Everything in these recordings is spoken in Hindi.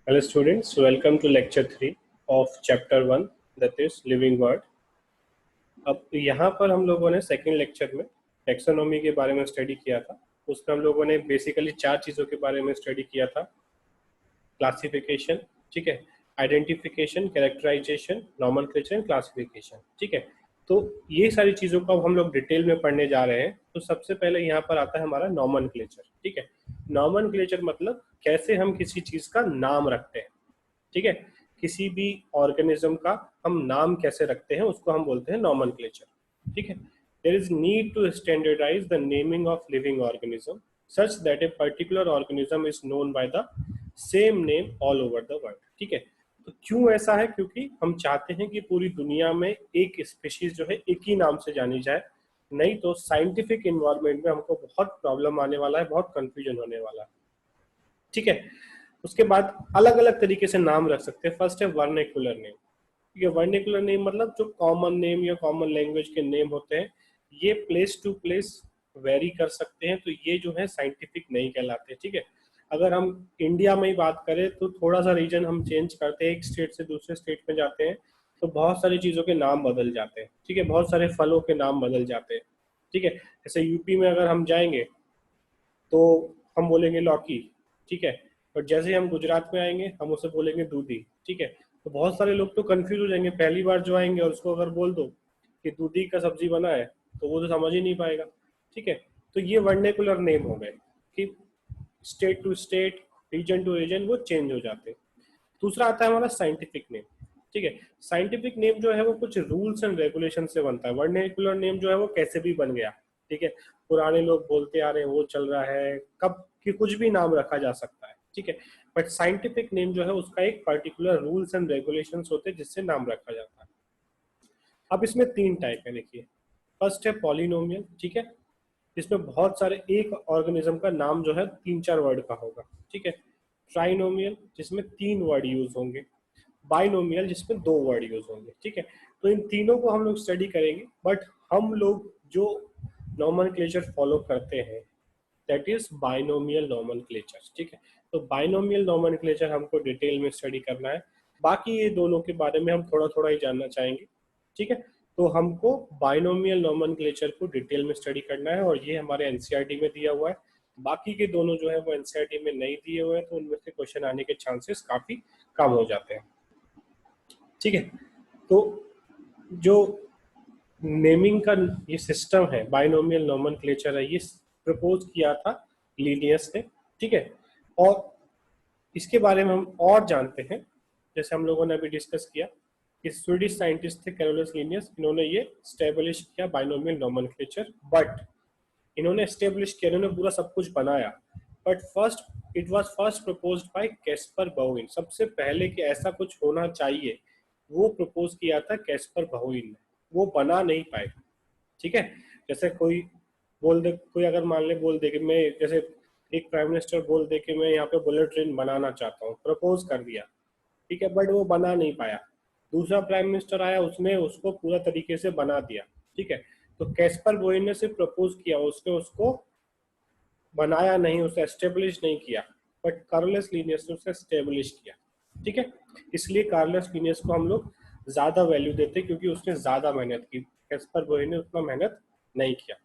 Hello students, welcome to lecture 3 of chapter 1 that is living word। अब यहाँ पर हम लोगों ने सेकेंड लेक्चर में टेक्सोनॉमी के बारे में स्टडी किया था। उसमें हम लोगों ने बेसिकली 4 चीज़ों के बारे में स्टडी किया था। क्लासिफिकेशन, ठीक है, identification, characterisation, nomenclature and classification, ठीक है। तो ये सारी चीज़ों को अब हम लोग डिटेल में पढ़ने जा रहे हैं। तो सबसे पहले यहाँ पर आता है हमारा नॉमेनक्लेचर, ठीक है। नॉमेनक्लेचर मतलब कैसे हम किसी चीज़ का नाम रखते हैं, ठीक है। किसी भी ऑर्गेनिज्म का हम नाम कैसे रखते हैं उसको हम बोलते हैं नॉमेनक्लेचर, ठीक है। There is need to standardise the naming of living organism such that a particular organism is known by the same name all over the world, ठीक है। तो क्यों ऐसा है? क्योंकि हम चाहते हैं कि पूरी दुनिया में एक स्पीशीज जो है एक ही नाम से जानी जाए, नहीं तो साइंटिफिक इन्वायरमेंट में हमको बहुत प्रॉब्लम आने वाला है, बहुत कंफ्यूजन होने वाला है, ठीक है। उसके बाद अलग अलग तरीके से नाम रख सकते हैं। फर्स्ट है वर्नेकुलर नेम। ये वर्नेकुलर नेम मतलब जो कॉमन नेम या कॉमन लैंग्वेज के नेम होते हैं, ये प्लेस टू प्लेस वेरी कर सकते हैं, तो ये जो है साइंटिफिक नहीं कहलाते, ठीक है। अगर हम इंडिया में ही बात करें तो थोड़ा सा रीजन हम चेंज करते हैं, एक स्टेट से दूसरे स्टेट में जाते हैं तो बहुत सारी चीज़ों के नाम बदल जाते हैं, ठीक है। बहुत सारे फलों के नाम बदल जाते हैं, ठीक है। जैसे यूपी में अगर हम जाएंगे तो हम बोलेंगे लौकी, ठीक है। और जैसे ही हम गुजरात में आएंगे हम उसे बोलेंगे दूधी, ठीक है। तो बहुत सारे लोग तो कंफ्यूज हो जाएंगे, पहली बार जो आएंगे और उसको अगर बोल दो कि दूधी का सब्जी बना है तो वो तो समझ ही नहीं पाएगा, ठीक है। तो ये वर्नेकुलर नेम हो गए कि state to state, region to region वो चेंज हो जाते हैं। दूसरा आता है हमारा साइंटिफिक नेम, ठीक है। साइंटिफिक नेम जो है वो कुछ रूल्स एंड रेगुलेशन से बनता है। वर्नेकुलर नेम जो है वो कैसे भी बन गया, ठीक है। पुराने लोग बोलते आ रहे हैं, वो चल रहा है, कब कि कुछ भी नाम रखा जा सकता है, ठीक है। बट साइंटिफिक नेम जो है उसका एक पर्टिकुलर रूल्स एंड रेगुलेशंस होते हैं जिससे नाम रखा जाता है। अब इसमें 3 टाइप है, देखिए। फर्स्ट है पॉलिनोमियल, ठीक है, इसमें बहुत सारे एक ऑर्गेनिज्म का नाम जो है 3-4 वर्ड का होगा, ठीक है। ट्राइनोमियल जिसमें 3 वर्ड यूज होंगे, बाइनोमियल जिसमें 2 वर्ड यूज होंगे, ठीक है। तो इन तीनों को हम लोग स्टडी करेंगे, बट हम लोग जो नॉमेनक्लेचर फॉलो करते हैं दैट इज बाइनोमियल नॉमेनक्लेचर, ठीक है। तो बाइनोमियल नॉमेनक्लेचर हमको डिटेल में स्टडी करना है। बाकी ये दोनों के बारे में हम थोड़ा थोड़ा ही जानना चाहेंगे, ठीक है। तो हमको बाइनोमियल नॉमेनक्लेचर को डिटेल में स्टडी करना है और ये हमारे एनसीईआरटी में दिया हुआ है। बाकी के दोनों जो है वो एनसीईआरटी में नहीं दिए हुए हैं, तो उनमें से क्वेश्चन आने के चांसेस काफी कम हो जाते हैं, ठीक है। तो जो नेमिंग का ये सिस्टम है, बाइनोमियल नॉमेनक्लेचर है, ये प्रपोज किया था लीनियस ने, ठीक है। और इसके बारे में हम और जानते हैं, जैसे हम लोगों ने अभी डिस्कस किया कि स्वीडिश साइंटिस्ट थे कैरोलस लीनियस, इन्होंने ये स्टेब्लिश किया बाइनोमियल नॉमेनक्लेचर। बट इन्होंने स्टेब्लिश किया, इन्होंने पूरा सब कुछ बनाया, but first it was first proposed by Caspar Bauhin. सबसे पहले कि ऐसा कुछ होना चाहिए वो प्रपोज किया था कैस्पर बाउइन ने, वो बना नहीं पाए, ठीक है। जैसे कोई बोल दे, कोई अगर मान ले बोल दे कि मैं, जैसे एक प्राइम मिनिस्टर बोल दे कि मैं यहाँ पे बुलेट ट्रेन बनाना चाहता हूँ, प्रपोज कर दिया, ठीक है, बट वो बना नहीं पाया। दूसरा प्राइम मिनिस्टर आया, उसने उसको पूरा तरीके से बना दिया, ठीक है। तो कैस्पर बोइन ने सिर्फ प्रपोज किया, उसने उसको बनाया नहीं, उसे एस्टेब्लिश नहीं किया, बट कार्लोस लीनियस ने उसे एस्टेब्लिश किया, ठीक है। इसलिए कार्लोस लीनियस को हम लोग ज्यादा वैल्यू देते हैं क्योंकि उसने ज्यादा मेहनत की, कैस्पर बोइन ने उतना मेहनत नहीं किया,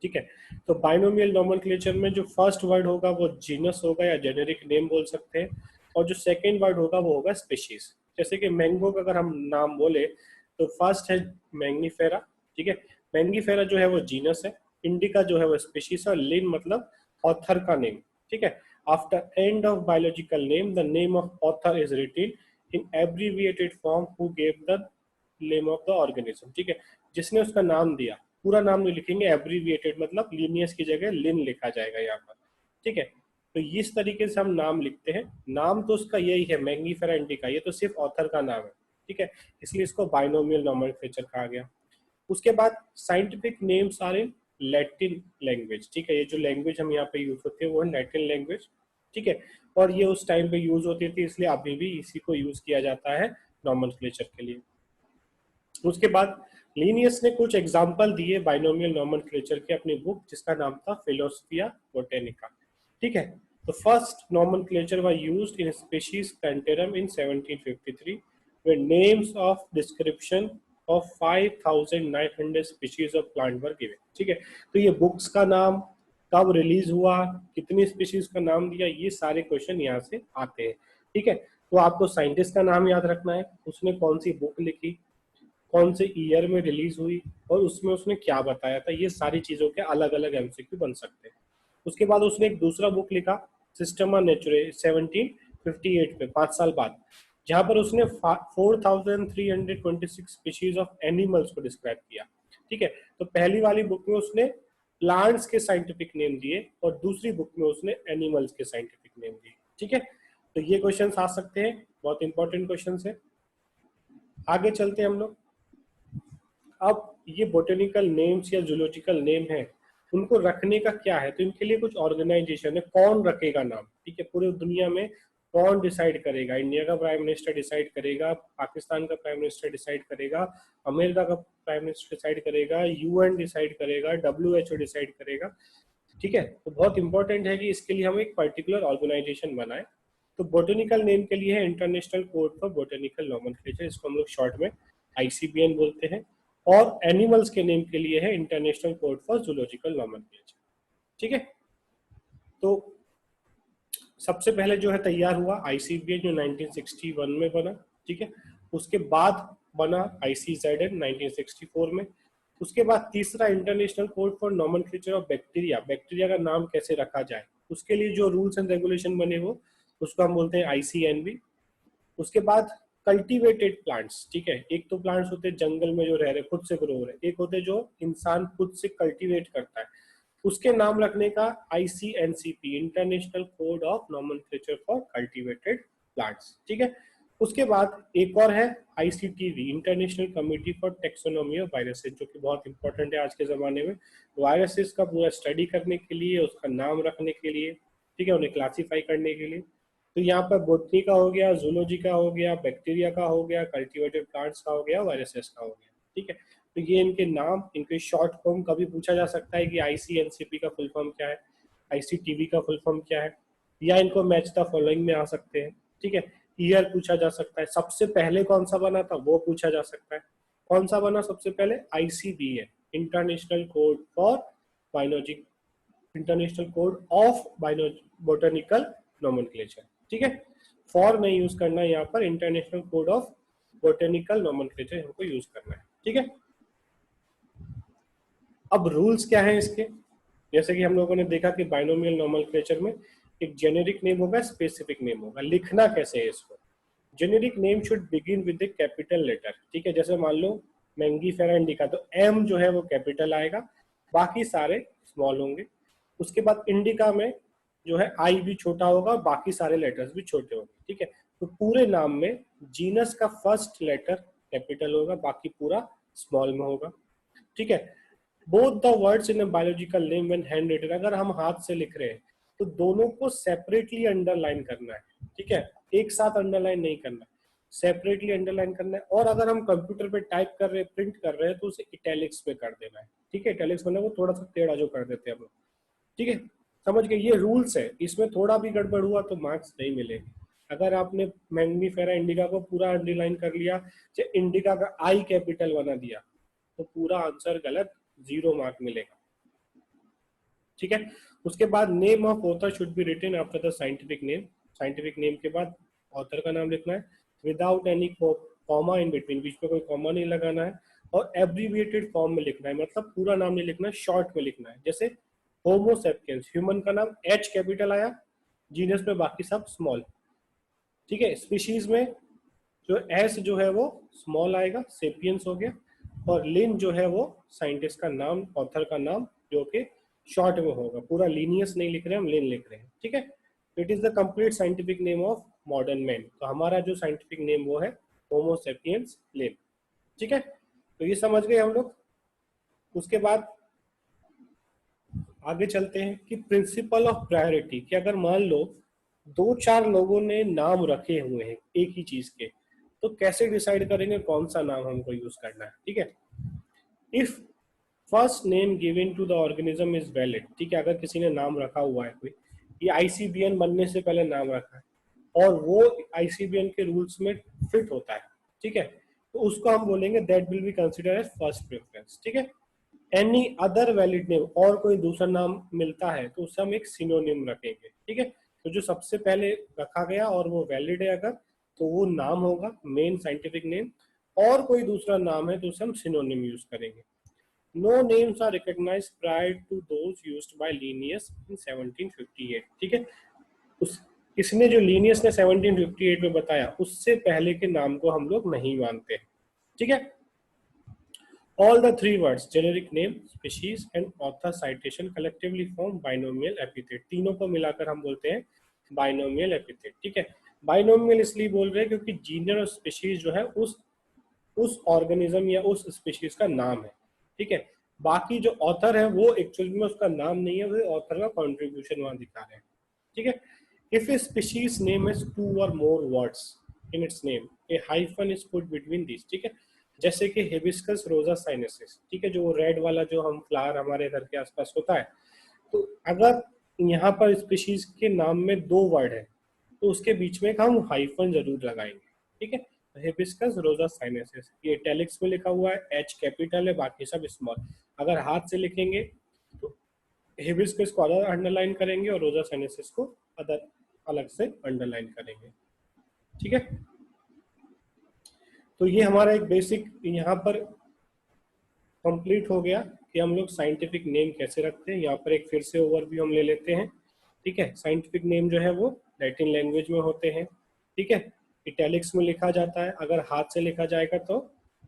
ठीक है। तो बाइनोमियल नॉमेनक्लेचर में जो फर्स्ट वर्ड होगा वो जीनस होगा या जेनेरिक नेम बोल सकते हैं, और जो सेकेंड वर्ड होगा वो होगा स्पीशीज। जैसे कि मैंगो का अगर हम नाम बोले तो फर्स्ट है मैंगनीफेरा, ठीक है। मैंगनीफेरा जो है वो जीनस है, इंडिका जो है वो स्पीशीज है, लिन मतलब ऑथर का नेम, ठीक है। After end of biological name the name of author is written in abbreviated form who gave the name of the organism, ठीक है। जिसने उसका नाम दिया, पूरा नाम नहीं लिखेंगे, एब्रीविएटेड मतलब लीनियस की जगह लिन लिखा जाएगा यहाँ पर, ठीक है। तो इस तरीके से हम नाम लिखते हैं। नाम तो उसका यही है मैंगनीफेरा इंडिका, ये तो सिर्फ ऑथर का नाम है, ठीक है। इसलिए इसको बाइनोमियल नॉमेनक्लेचर कहा गया। उसके बाद scientific names are in Latin language, ठीक है। ये जो लैंग्वेज हम यहाँ पे यूज होते हैं वो है लैटिन लैंग्वेज, ठीक है। और ये उस टाइम पे यूज होती थी, इसलिए अभी भी इसी को यूज किया जाता है नॉमेनक्लेचर के लिए। उसके बाद लीनियस ने कुछ एग्जाम्पल दिए बाइनोमियल नॉमेनक्लेचर के अपनी बुक, जिसका नाम था फिलोसफिया बोटेनिका, ठीक है। The first nomenclature was used in species Plantarum in 1753, where names of description of 5,900 species of plant were given. ठीक है, तो ये बुक्स का नाम, कब रिलीज हुआ, कितनी स्पीशीज का नाम दिया, ये सारे क्वेश्चन यहाँ से आते हैं. ठीक है, तो आपको साइंटिस्ट का नाम याद रखना है, उसने कौन सी बुक लिखी, कौन से ईयर में रिलीज हुई और उसमें उसने क्या बताया था, ये सारी चीजों के अलग अलग एमसीक्यू बन सकते हैं. उसके बाद उसने एक दूसरा बुक लिखा सिस्टमा नेचुरे 1758 में, 5 साल बाद, जहां पर उसने 4326 स्पीशीज ऑफ एनिमल्स को डिस्क्राइब किया. ठीक है, तो पहली वाली बुक में उसने प्लांट्स के साइंटिफिक नेम दिए और दूसरी बुक में उसने एनिमल्स के साइंटिफिक नेम दिए. ठीक है, तो ये क्वेश्चन आ सकते हैं, बहुत इंपॉर्टेंट क्वेश्चन है. आगे चलते हैं हम लोग. अब ये बोटेनिकल नेम्स या जूलॉजिकल नेम है, उनको रखने का क्या है, तो इनके लिए कुछ ऑर्गेनाइजेशन है. कौन रखेगा नाम, ठीक है, पूरे दुनिया में कौन डिसाइड करेगा, इंडिया का प्राइम मिनिस्टर डिसाइड करेगा, पाकिस्तान का प्राइम मिनिस्टर डिसाइड करेगा, अमेरिका का प्राइम मिनिस्टर डिसाइड करेगा, यूएन डिसाइड करेगा, डब्ल्यूएचओ डिसाइड करेगा. ठीक है, तो बहुत इंपॉर्टेंट है कि इसके लिए हम एक पर्टिकुलर ऑर्गेनाइजेशन बनाए. तो बोटेनिकल नेम के लिए है international code for botanical nomenclature, इसको हम लोग शॉर्ट में आईसीबीएन बोलते हैं. और एनिमल्स के नेम के लिए है international code for zoological nomenclature. ठीक है, तो सबसे पहले जो है तैयार हुआ आईसीबीएन, जो 1961 में बना. ठीक है, उसके बाद बना आईसीजेडएन 1964 में. उसके बाद तीसरा international code for nomenclature of bacteria, bacteria का नाम कैसे रखा जाए, उसके लिए जो रूल्स एंड रेगुलेशन बने वो, उसको हम बोलते हैं आईसीएनबी. उसके बाद कल्टीवेटेड प्लांट्स. ठीक है, एक तो प्लांट्स होते हैं जंगल में जो रह रहे, खुद से ग्रो हो रहे, एक होते जो इंसान खुद से कल्टीवेट करता है, उसके नाम रखने का ICNCP, international code of nomenclature for cultivated plants. ठीक है, उसके बाद एक और है ICTV, international committee for taxonomy of viruses, जो कि बहुत इंपॉर्टेंट है आज के जमाने में, वायरसेस का पूरा स्टडी करने के लिए, उसका नाम रखने के लिए, ठीक है, उन्हें क्लासीफाई करने के लिए. तो यहाँ पर बोटनी का हो गया, जूलॉजी का हो गया, बैक्टीरिया का हो गया, कल्टीवेटेड प्लांट्स का हो गया, वायरसेस का हो गया. ठीक है, तो ये इनके नाम, इनके शॉर्ट फॉर्म कभी पूछा जा सकता है कि आईसीएनसीपी का फुल फॉर्म क्या है, आईसीटीवी का फुल फॉर्म क्या है, या इनको मैच द फॉलोइंग में आ सकते हैं. ठीक है, ईयर पूछा जा सकता है, सबसे पहले कौन सा बना था वो पूछा जा सकता है. कौन सा बना सबसे पहले, ICBA, international code for biology, international code of botanical nomenclature. ठीक है, फॉर नहीं यूज करना है यहाँ पर, international code of botanical nomenclature हमको यूज करना है. ठीक है, अब रूल्स क्या है इसके, जैसे कि हम लोगों ने देखा कि बाइनोमियल नॉमेनक्लेचर में एक जेनेरिक नेम होगा, स्पेसिफिक नेम होगा. लिखना कैसे है इसको, generic name should begin with the capital letter. ठीक है, जैसे मान लो मैंगीफेरा इंडिका, तो एम जो है वो कैपिटल आएगा, बाकी सारे स्मॉल होंगे. उसके बाद इंडिका में जो है आई भी छोटा होगा, बाकी सारे लेटर्स भी छोटे होंगे. ठीक है, तो पूरे नाम में जीनस का फर्स्ट लेटर कैपिटल होगा, बाकी पूरा स्मॉल में होगा. ठीक है, both the words in a biological name when hand written, अगर हम हाथ से लिख रहे हैं तो दोनों को सेपरेटली अंडरलाइन करना है. ठीक है, एक साथ अंडरलाइन नहीं करना, सेपरेटली अंडरलाइन करना है. और अगर हम कंप्यूटर पे टाइप कर रहे हैं, प्रिंट कर रहे हैं, तो उसे इटैलिक्स पे कर देना है. ठीक है, इटैलिक्स मतलब वो थोड़ा सा टेढ़ा जो कर देते हैं हम लोग. ठीक है, समझ गए, ये रूल्स है, इसमें थोड़ा भी गड़बड़ हुआ तो मार्क्स नहीं मिलेंगे. अगर आपने मैग्नीफेरा इंडिका को पूरा अंडरलाइन कर लिया, चाहे इंडिका का आई कैपिटल बना दिया, तो पूरा आंसर गलत, 0 मार्क मिलेगा. ठीक है, उसके बाद name of author should be written after the scientific name, scientific name के बाद ऑथर का नाम लिखना है, without any comma in between, बीच में कोई कॉमा नहीं लगाना है, और एब्रीविएटेड फॉर्म में लिखना है, मतलब पूरा नाम नहीं लिखना, शॉर्ट में लिखना है. जैसे होमो सेपियंस, ह्यूमन का नाम एच कैपिटल आया, जीनस में बाकी सब स्मॉल. ठीक है, स्पीशीज में जो एस जो है वो स्मॉल आएगा, सेपियंस हो गया, और लिन जो है वो साइंटिस्ट का नाम, ऑथर का नाम, जो कि शॉर्ट में होगा, पूरा लीनियस नहीं लिख रहे हैं हम, लिन लिख रहे हैं. ठीक है, it is the complete scientific name of modern man. तो हमारा जो साइंटिफिक नेम वो है होमो सेपियंस लिन. ठीक है, तो ये समझ गए हम लोग. उसके बाद आगे चलते हैं कि प्रिंसिपल ऑफ प्रायोरिटी, कि अगर मान लो 2-4 लोगों ने नाम रखे हुए हैं एक ही चीज के, तो कैसे डिसाइड करेंगे कौन सा नाम हमको यूज करना है. ठीक है, if first name given to the organism is valid, ठीक है, अगर किसी ने नाम रखा हुआ है कोई, ये ICBN बनने से पहले नाम रखा है और वो ICBN के रूल्स में फिट होता है, ठीक है, तो उसको हम बोलेंगे that will be consider as first preference, ठीक है। एनी अदर वैलिड नेम, और कोई दूसरा नाम मिलता है तो उससे हम एक सिनोनिम रखेंगे, ठीक है। तो जो सबसे पहले रखा गया और वो वैलिड है अगर, तो वो नाम होगा मेन साइंटिफिक नेम, और कोई दूसरा नाम है तो उसे हम सिनोनिम यूज करेंगे। No names are recognized prior to those used by Linnaeus in 1758, ठीक है। उस इसने जो लिनियस ने 1758 में बताया उससे पहले के नाम को हम लोग नहीं मानते, ठीक है। All the three words generic name, species and author citation collectively form binomial epithet। तीनों को मिलाकर हम बोलते हैं binomial epithet, ठीक है। binomial इसलिए बोल रहे हैं क्योंकि जीनर और स्पीशीज जो है उस ऑर्गेनिज्म या उस स्पीशीज का नाम है, ठीक है। बाकी जो ऑथर है वो एक्चुअल में उसका नाम नहीं है, वो ऑथर का कॉन्ट्रीब्यूशन वहां दिखा रहे हैं, ठीक है। If A species name is 2 or more words in its name, a hyphen is put between these, ठीक है। जैसे कि हिबिस्कस रोजा साइनेसिस, ठीक है, जो रेड वाला जो हम फ्लावर हमारे घर के आसपास होता है, तो अगर यहाँ पर स्पीशीज के नाम में 2 वर्ड है तो उसके बीच में हम हाइफन जरूर लगाएंगे, ठीक है। हिबिस्कस रोजा साइनेसिस, ये इटैलिक्स में लिखा हुआ है, एच कैपिटल है, बाकी सब स्मॉल। अगर हाथ से लिखेंगे तो हिबिस्कस को अलग अंडरलाइन करेंगे और रोजा साइनेसिस को अदर अलग से अंडरलाइन करेंगे, ठीक है। तो ये हमारा एक बेसिक यहाँ पर कंप्लीट हो गया कि हम लोग साइंटिफिक नेम कैसे रखते हैं। यहाँ पर एक फिर से ओवरव्यू हम ले लेते हैं, ठीक है। साइंटिफिक नेम जो है वो लैटिन लैंग्वेज में होते हैं, ठीक है। इटैलिक्स में लिखा जाता है, अगर हाथ से लिखा जाएगा तो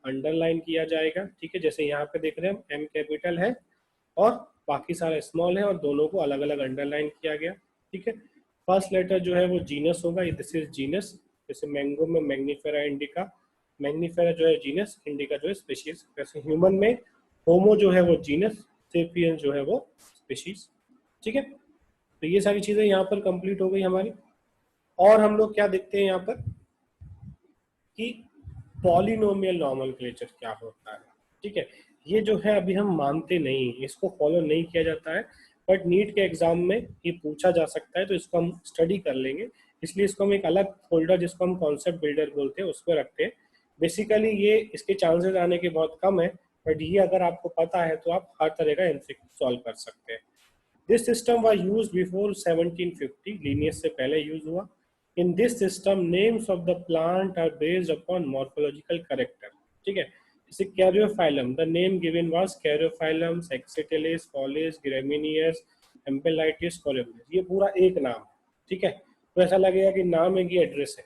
अंडरलाइन किया जाएगा, ठीक है। जैसे यहाँ पे देख रहे हैं हम, एम कैपिटल है और बाकी सारा स्मॉल है और दोनों को अलग अलग अंडरलाइन किया गया, ठीक है। फर्स्ट लेटर जो है वो जीनस होगा, दिस इज जीनस। जैसे मैंगो में मैग्नीफेरा इंडिका, मैग्नीफेरा जो है जीनस, इंडिका जो है स्पीशीज। जैसे ह्यूमन में होमो जो है वो जीनस, सेपियंस जो है वो स्पीशीज, ठीक है। तो ये सारी चीजें यहाँ पर कंप्लीट हो गई हमारी। और हम लोग क्या देखते हैं यहाँ पर कि पॉलिनोमियल नॉमेनक्लेचर क्या होता है, ठीक है। ये जो है अभी हम मानते नहीं, इसको फॉलो नहीं किया जाता है, बट नीट के एग्जाम में ये पूछा जा सकता है, तो इसको हम स्टडी कर लेंगे। इसलिए इसको हम एक अलग फोल्डर जिसको हम कॉन्सेप्ट बिल्डर बोलते हैं उसमें रखते हैं। बेसिकली ये इसके चांसेस आने के बहुत कम है, बट ये अगर आपको पता है तो आप हर तरह का एमसीक्यू सॉल्व कर सकते हैं। This system was used before 1750, Linnaeus से पहले यूज हुआ। In this system, names of the plant are based upon morphological character, ठीक है। जैसे कैरियोफाइलम, the name given was कैरियोफाइलम, Saxatilis, Folies, Gramineous, Ampelitis, Columnus। ये पूरा एक नाम है, ठीक है। तो ऐसा लगेगा कि नाम है कि एड्रेस है,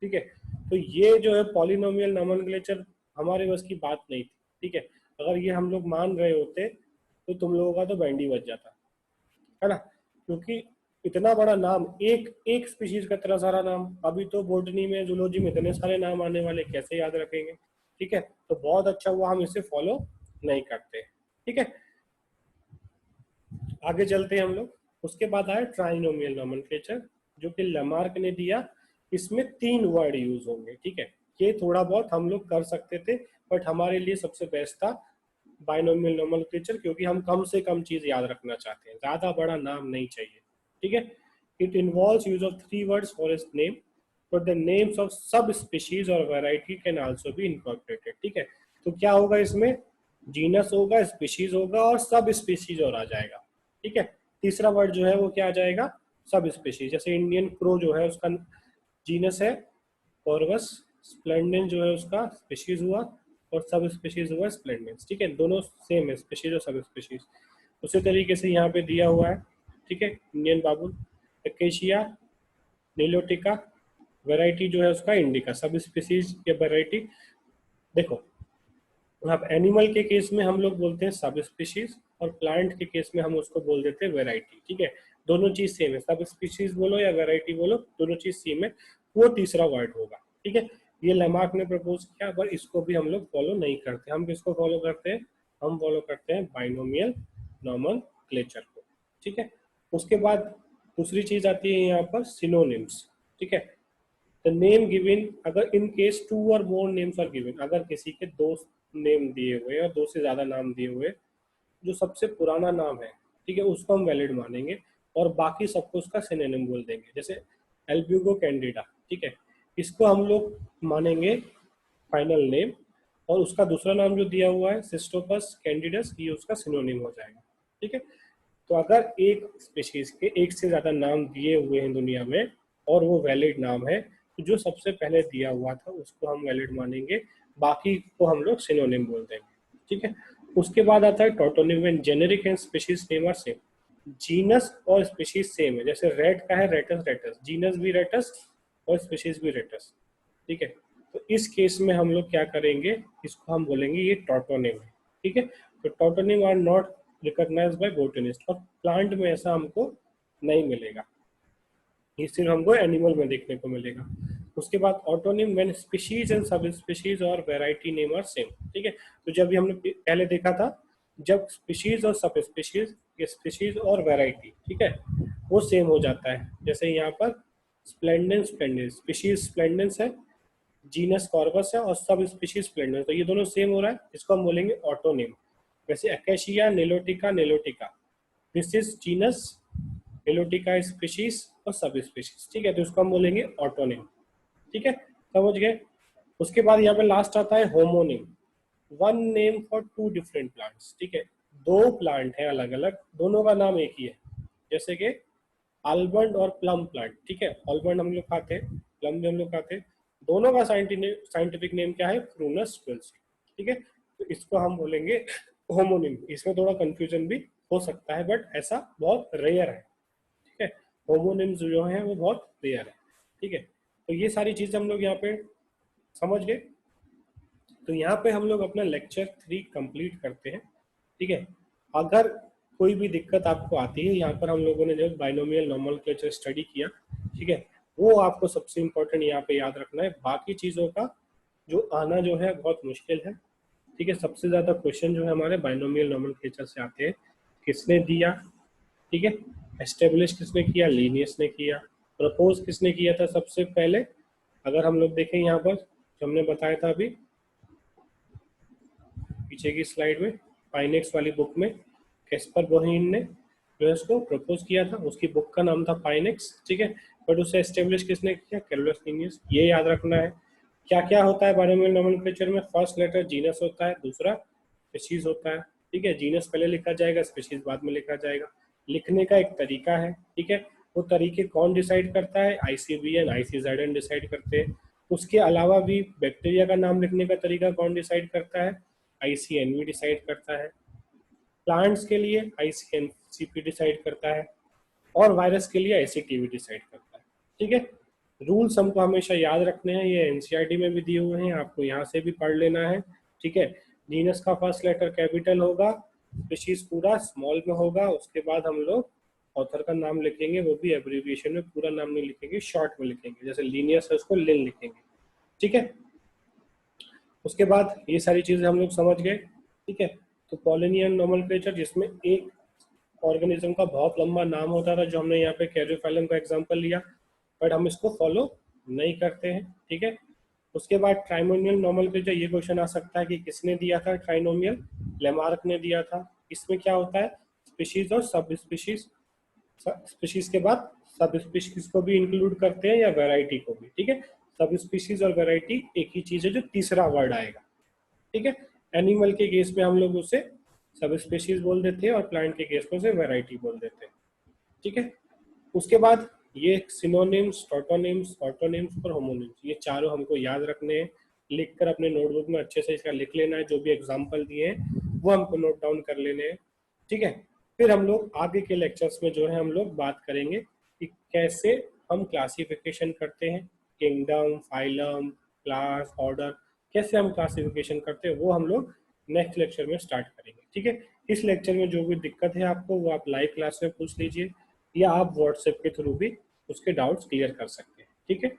ठीक है। तो ये जो है पॉलिनोमियल नोमेनक्लेचर हमारे बस की बात नहीं थी, ठीक है। अगर ये हम लोग मान रहे होते तो तुम लोगों का तो बैंड ही बज जाता है ना, क्योंकि इतना बड़ा नाम, एक एक स्पीशीज का इतना सारा नाम। अभी तो बोटनी में, जूलॉजी में इतने सारे नाम आने वाले, कैसे याद रखेंगे, ठीक है। तो बहुत अच्छा हुआ हम इसे फॉलो नहीं करते, ठीक है। आगे चलते हैं हम लोग। उसके बाद आया ट्राइनोमियल नोमेनक्लेचर, जो कि लमार्क ने दिया। इसमें 3 वर्ड यूज होंगे, ठीक है। ये थोड़ा बहुत हम लोग कर सकते थे, बट हमारे लिए सबसे बेस्ट था बाइनोमियल नोमेनक्लेचर, क्योंकि हम कम से कम चीज याद रखना चाहते हैं, ज्यादा बड़ा नाम नहीं चाहिए, ठीक है। It involves use of 3 words for its name, but the names of सब स्पीशीज और variety can also be incorporated, ठीक है। तो क्या होगा इसमें, जीनस होगा, स्पीशीज होगा और सब स्पीशीज और आ जाएगा, ठीक है। तीसरा वर्ड जो है वो क्या आ जाएगा, सब स्पीशीज। जैसे इंडियन क्रो जो है उसका जीनस है कॉर्वस, स्प्लेंडेंस जो है उसका स्पीशीज हुआ और सब स्पीशीज हुआ स्प्लेंडेंस, ठीक है। दोनों सेम है, स्पीशीज और सब स्पीशीज। उसी तरीके से यहाँ पे दिया हुआ है, ठीक है। इंडियन बाबुल, एकेशिया, नीलोटिका, वैरायटी जो है उसका इंडिका, सब स्पीशीज या वैरायटी। देखो अब एनिमल के केस में हम लोग बोलते हैं सब स्पीशीज और प्लांट के केस में हम उसको बोल देते हैं वैरायटी, ठीक है। दोनों चीज सेम है, सब स्पीशीज बोलो या वैरायटी बोलो, दोनों चीज सेम है। वो तीसरा वर्ड होगा, ठीक है। ये लमार्क ने प्रपोज किया, पर इसको भी हम लोग फॉलो नहीं करते। हम किसको फॉलो करते हैं, हम फॉलो करते हैं बाइनोमियल नोमेनक्लेचर को, ठीक है। उसके बाद दूसरी चीज आती है यहाँ पर सिनोनिम्स, ठीक है। द नेम गिवन, अगर इन केस 2 और मोर नेम्स आर गिवन, अगर किसी के 2 नेम दिए हुए या 2 से ज्यादा नाम दिए हुए, जो सबसे पुराना नाम है, ठीक है, उसको हम वैलिड मानेंगे। और बाकी सबको उसका सिनोनिम बोल देंगे। जैसे एल्ब्यूगो कैंडिडा, ठीक है, इसको हम लोग मानेंगे फाइनल नेम, और उसका दूसरा नाम जो दिया हुआ है सिस्टोपस कैंडिडस, ये उसका सिनोनिम हो जाएगा। ठीक है, तो अगर एक स्पीशीज के एक से ज्यादा नाम दिए हुए हैं दुनिया में और वो वैलिड नाम है, तो जो सबसे पहले दिया हुआ था उसको हम वैलिड मानेंगे, बाकी को हम लोग सिनोनिम बोल देंगे। ठीक है, उसके बाद आता है tautonym, when generic and species name are same. Genus और स्पीशीज सेम है, जैसे रेट का है रेटस रेटस, जीनस भी रेटस और स्पीशीज भी रेटस। ठीक है, तो इस केस में हम लोग क्या करेंगे, इसको हम बोलेंगे ये टोटोनिम है। ठीक है, तो tautonym are not recognise by botanist, और प्लांट में ऐसा हमको नहीं मिलेगा, ये सिर्फ हमको एनिमल में देखने को मिलेगा। उसके बाद ऑटोनिम, व्हेन स्पीशीज एंड सब स्पीशीज और वैरायटी नेम आर सेम। ठीक है, तो जब हमने पहले देखा था, जब स्पीशीज और सब स्पीशीज, ये स्पीशीज और वैरायटी, ठीक है, वो सेम हो जाता है। जैसे यहाँ पर स्प्लेंडेंस स्प्लेंडेंस, स्पीशीज स्प्लेंडेंस है, जीनस कॉर्बस है, और सब स्पीशीज स्प्लेंडेंस, तो ये दोनों सेम हो रहा है, इसको हम बोलेंगे ऑटोनिम। वैसे acacia निलोटिका निलोटिका, this is genus, निलोटिका species और सब स्पीशीज। ठीक है, तो इसको हम बोलेंगे ऑटोनिम। ठीक है, समझ गए। उसके बाद यहाँ पे लास्ट आता है homonym, one name for two different plants. ठीक है, दो प्लांट है अलग अलग, दोनों का नाम एक ही है, जैसे कि आलमंड और प्लम प्लांट। ठीक है, आलमंड हम लोग खाते हैं, प्लम भी हम लोग खाते हैं, दोनों का साइंटिफिक नेम क्या है, प्रूनस टुल्सी। ठीक है, तो इसको हम बोलेंगे होमोनिम। इसमें थोड़ा कंफ्यूजन भी हो सकता है, बट ऐसा बहुत रेयर है। ठीक है, होमोनिम्स जो है वो बहुत रेयर है। ठीक है, तो ये सारी चीजें हम लोग यहाँ पे समझ गए। तो यहाँ पे हम लोग अपना लेक्चर 3 कंप्लीट करते हैं। ठीक है, अगर कोई भी दिक्कत आपको आती है, यहाँ पर हम लोगों ने जो बाइनोमियल नोमेनक्लेचर स्टडी किया, ठीक है, वो आपको सबसे इम्पोर्टेंट यहाँ पे याद रखना है। बाकी चीज़ों का जो आना जो है बहुत मुश्किल है। ठीक है, सबसे ज़्यादा क्वेश्चन जो है हमारे बाइनोमियल नोमेनक्लेचर से आते हैं। किसने दिया, ठीक है, एस्टेब्लिश किसने किया, लीनियस ने किया, प्रपोज किसने किया था सबसे पहले। अगर हम लोग देखें यहाँ पर जो हमने बताया था अभी पीछे की स्लाइड में, पाइनेक्स वाली बुक में कैस्पर बोहीन ने जो है उसको प्रपोज किया था, उसकी बुक का नाम था पाइनेक्स। ठीक है, बट उसे एस्टेब्लिश किसने किया, कैरोलस लीनियस। ये याद रखना है। क्या क्या होता है बायोनोमियल नोमेनक्लेचर में, फर्स्ट लेटर जीनस होता है, दूसरा स्पीशीज होता है। ठीक है, जीनस पहले लिखा जाएगा, स्पीशीज बाद में लिखा जाएगा। लिखने का एक तरीका है, ठीक है, वो तरीके कौन डिसाइड करता है, ICBN ICZN डिसाइड करते हैं। उसके अलावा भी बैक्टीरिया का नाम लिखने का तरीका कौन डिसाइड करता है, ICNV डिसाइड करता है। प्लांट्स के लिए ICNCP डिसाइड करता है, और वायरस के लिए ICTV डिसाइड करता है। ठीक है, रूल्स हमको हमेशा याद रखने हैं, ये NCERT में भी दिए हुए हैं, आपको यहाँ से भी पढ़ लेना है। ठीक है, जीनस का फर्स्ट लेटर कैपिटल होगा, स्पीशीज पूरा स्मॉल में होगा, उसके बाद हम लोग ऑथर का नाम लिखेंगे, वो भी एब्रीविएशन में, पूरा नाम नहीं लिखेंगे, शॉर्ट में लिखेंगे, जैसे लीनियस है उसको लिन लिखेंगे। ठीक है, उसके बाद ये सारी चीजें हम लोग समझ गए। ठीक है, तो पॉलिनियन नोमेनक्लेचर जिसमें एक ऑर्गेनिज्म का बहुत लंबा नाम होता था, जो हमने यहाँ पे कैरियोफाइलम का एग्जांपल लिया, बट हम इसको फॉलो नहीं करते हैं। ठीक है, उसके बाद ट्राइनोमियल नोमेनक्लेचर, ये क्वेश्चन आ सकता है कि किसने दिया था ट्राइनोमियल, लेमार्क ने दिया था। इसमें क्या होता है, स्पीशीज और सब स्पीशीज, स्पीशीज के बाद सब स्पीशीज को भी इंक्लूड करते हैं या वैरायटी को भी। ठीक है, सब स्पीशीज और वैरायटी एक ही चीज है, जो तीसरा वर्ड आएगा। ठीक है, एनिमल के केस में हम लोग उसे सब स्पीशीज बोल देते हैं, और प्लांट के केस में उसे वैरायटी बोल देते हैं। ठीक है, उसके बाद ये सिनोनिम्स, टोटोनिम्स, ऑटोनिम्स और होमोनिम्स, ये चारों हमको याद रखने हैं। लिखकर अपने नोटबुक में अच्छे से इसका लिख लेना है, जो भी एग्जाम्पल दिए हैं वो हमको नोट डाउन कर लेने हैं। ठीक है, फिर हम लोग आगे के लेक्चर्स में जो है हम लोग बात करेंगे कि कैसे हम क्लासिफिकेशन करते हैं, किंगडम, फाइलम, क्लास, ऑर्डर, कैसे हम क्लासिफिकेशन करते हैं, वो हम लोग नेक्स्ट लेक्चर में स्टार्ट करेंगे। ठीक है, इस लेक्चर में जो भी दिक्कत है आपको, वो आप लाइव क्लास में पूछ लीजिए, या आप व्हाट्सएप के थ्रू भी उसके डाउट्स क्लियर कर सकते हैं। ठीक है।